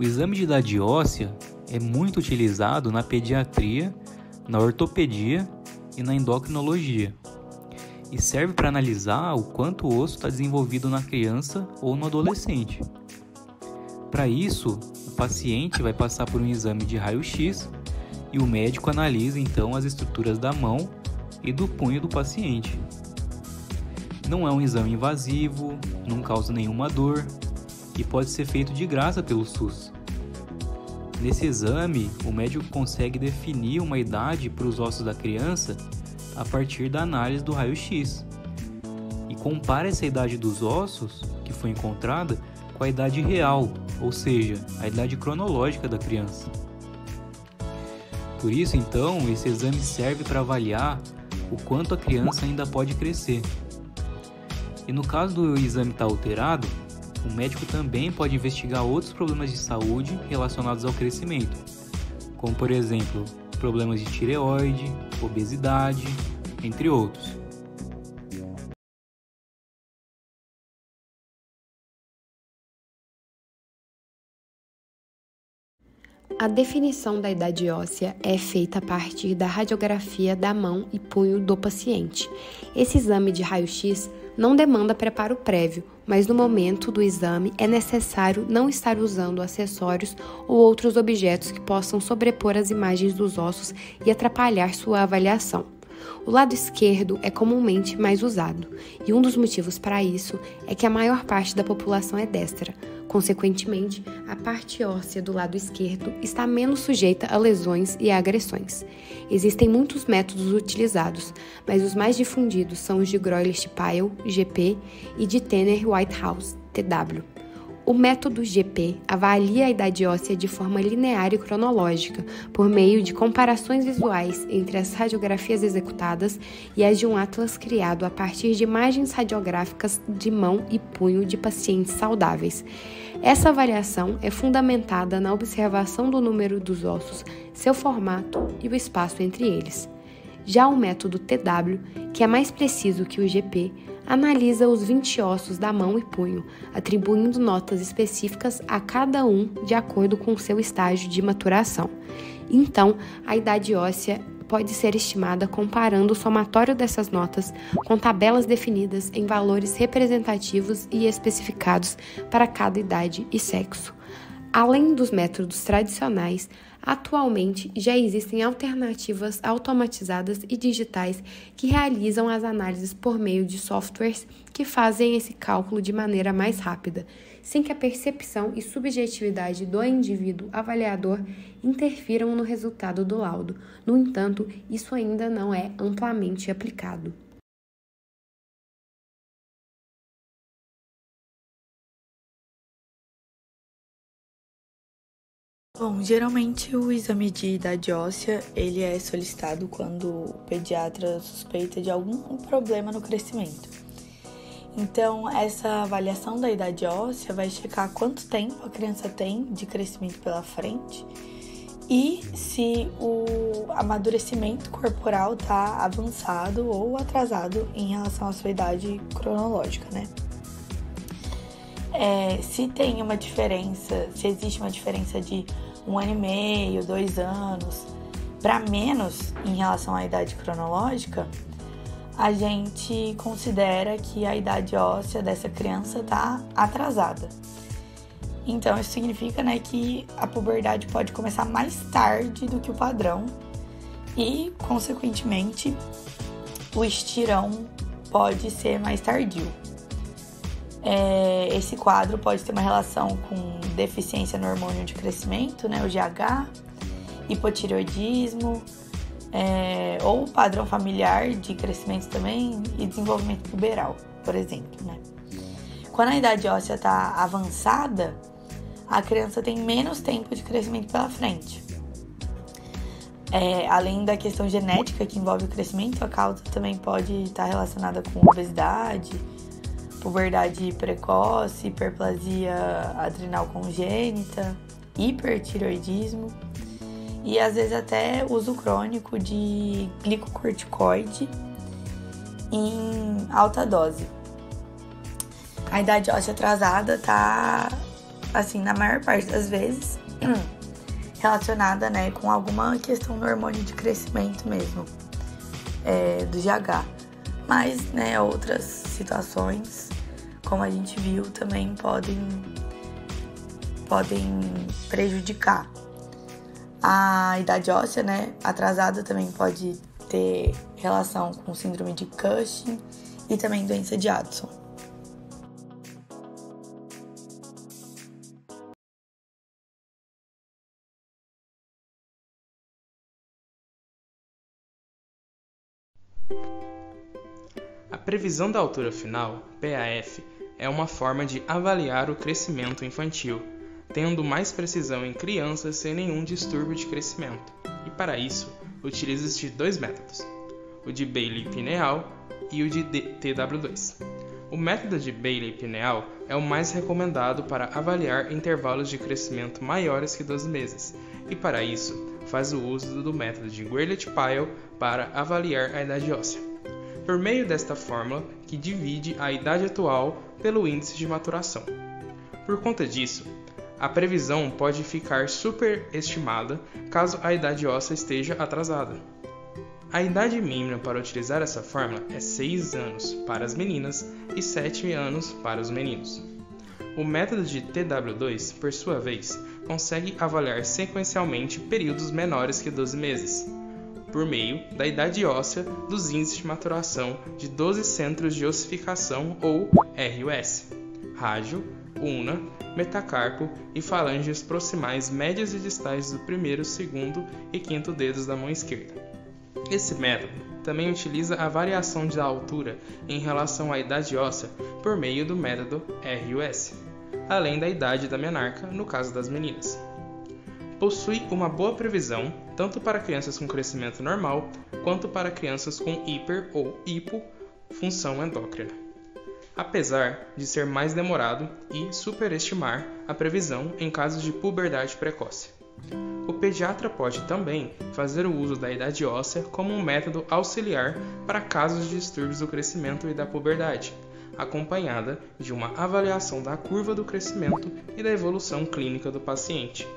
O exame de idade óssea é muito utilizado na pediatria, na ortopedia e na endocrinologia, e serve para analisar o quanto o osso está desenvolvido na criança ou no adolescente. Para isso, o paciente vai passar por um exame de raio-x e o médico analisa então as estruturas da mão e do punho do paciente. Não é um exame invasivo, não causa nenhuma dor e pode ser feito de graça pelo SUS. Nesse exame, o médico consegue definir uma idade para os ossos da criança a partir da análise do raio-x e compara essa idade dos ossos que foi encontrada com a idade real, ou seja, a idade cronológica da criança. Por isso, então, esse exame serve para avaliar o quanto a criança ainda pode crescer. E no caso do exame estar alterado, o médico também pode investigar outros problemas de saúde relacionados ao crescimento, como por exemplo, problemas de tireoide, obesidade, entre outros. A definição da idade óssea é feita a partir da radiografia da mão e punho do paciente. Esse exame de raio-x não demanda preparo prévio, mas no momento do exame é necessário não estar usando acessórios ou outros objetos que possam sobrepor as imagens dos ossos e atrapalhar sua avaliação. O lado esquerdo é comumente mais usado, e um dos motivos para isso é que a maior parte da população é destra. Consequentemente, a parte óssea do lado esquerdo está menos sujeita a lesões e a agressões. Existem muitos métodos utilizados, mas os mais difundidos são os de Greulich-Pyle, GP, e de Tanner-Whitehouse, TW. O método GP avalia a idade óssea de forma linear e cronológica, por meio de comparações visuais entre as radiografias executadas e as de um atlas criado a partir de imagens radiográficas de mão e punho de pacientes saudáveis. Essa avaliação é fundamentada na observação do número dos ossos, seu formato e o espaço entre eles. Já o método TW, que é mais preciso que o GP, analisa os 20 ossos da mão e punho, atribuindo notas específicas a cada um de acordo com seu estágio de maturação. Então, a idade óssea pode ser estimada comparando o somatório dessas notas com tabelas definidas em valores representativos e especificados para cada idade e sexo. Além dos métodos tradicionais, atualmente já existem alternativas automatizadas e digitais que realizam as análises por meio de softwares que fazem esse cálculo de maneira mais rápida, sem que a percepção e subjetividade do indivíduo avaliador interfiram no resultado do laudo. No entanto, isso ainda não é amplamente aplicado. Bom, geralmente o exame de idade óssea, ele é solicitado quando o pediatra suspeita de algum problema no crescimento. Então, essa avaliação da idade óssea vai checar quanto tempo a criança tem de crescimento pela frente e se o amadurecimento corporal está avançado ou atrasado em relação à sua idade cronológica, né? Se tem uma diferença, se existe uma diferença de 1 ano e meio, 2 anos, para menos em relação à idade cronológica, a gente considera que a idade óssea dessa criança está atrasada. Então, isso significa, né, que a puberdade pode começar mais tarde do que o padrão e, consequentemente, o estirão pode ser mais tardio. Esse quadro pode ter uma relação com deficiência no hormônio de crescimento, né, o GH, hipotireoidismo, ou padrão familiar de crescimento também e desenvolvimento puberal, por exemplo, né. Quando a idade óssea está avançada, a criança tem menos tempo de crescimento pela frente. Além da questão genética que envolve o crescimento, a causa também pode estar relacionada com obesidade, puberdade precoce, hiperplasia adrenal congênita, hipertireoidismo e às vezes até uso crônico de glicocorticoide em alta dose. A idade óssea atrasada está assim, na maior parte das vezes, relacionada, né, com alguma questão do hormônio de crescimento mesmo, do GH. Mas, né, outras situações, como a gente viu, também podem prejudicar. A idade óssea, né, atrasada também pode ter relação com síndrome de Cushing e também doença de Addison. A previsão da altura final, PAF, é uma forma de avaliar o crescimento infantil, tendo mais precisão em crianças sem nenhum distúrbio de crescimento. E para isso, utiliza-se dois métodos, o de Bailey-Pineal e o de TW2. O método de Bailey-Pineal é o mais recomendado para avaliar intervalos de crescimento maiores que 12 meses, e para isso faz o uso do método de Greeley-Pyle para avaliar a idade óssea, por meio desta fórmula que divide a idade atual pelo índice de maturação. Por conta disso, a previsão pode ficar superestimada caso a idade óssea esteja atrasada. A idade mínima para utilizar essa fórmula é 6 anos para as meninas e 7 anos para os meninos. O método de TW2, por sua vez, consegue avaliar sequencialmente períodos menores que 12 meses, por meio da idade óssea dos índices de maturação de 12 centros de ossificação ou ROS, rádio, ulna, metacarpo e falanges proximais médias e distais do primeiro, segundo e quinto dedos da mão esquerda. Esse método também utiliza a variação da altura em relação à idade óssea por meio do método ROS, além da idade da menarca no caso das meninas. Possui uma boa previsão tanto para crianças com crescimento normal quanto para crianças com hiper ou hipofunção endócrina, apesar de ser mais demorado e superestimar a previsão em casos de puberdade precoce. O pediatra pode também fazer o uso da idade óssea como um método auxiliar para casos de distúrbios do crescimento e da puberdade, acompanhada de uma avaliação da curva do crescimento e da evolução clínica do paciente.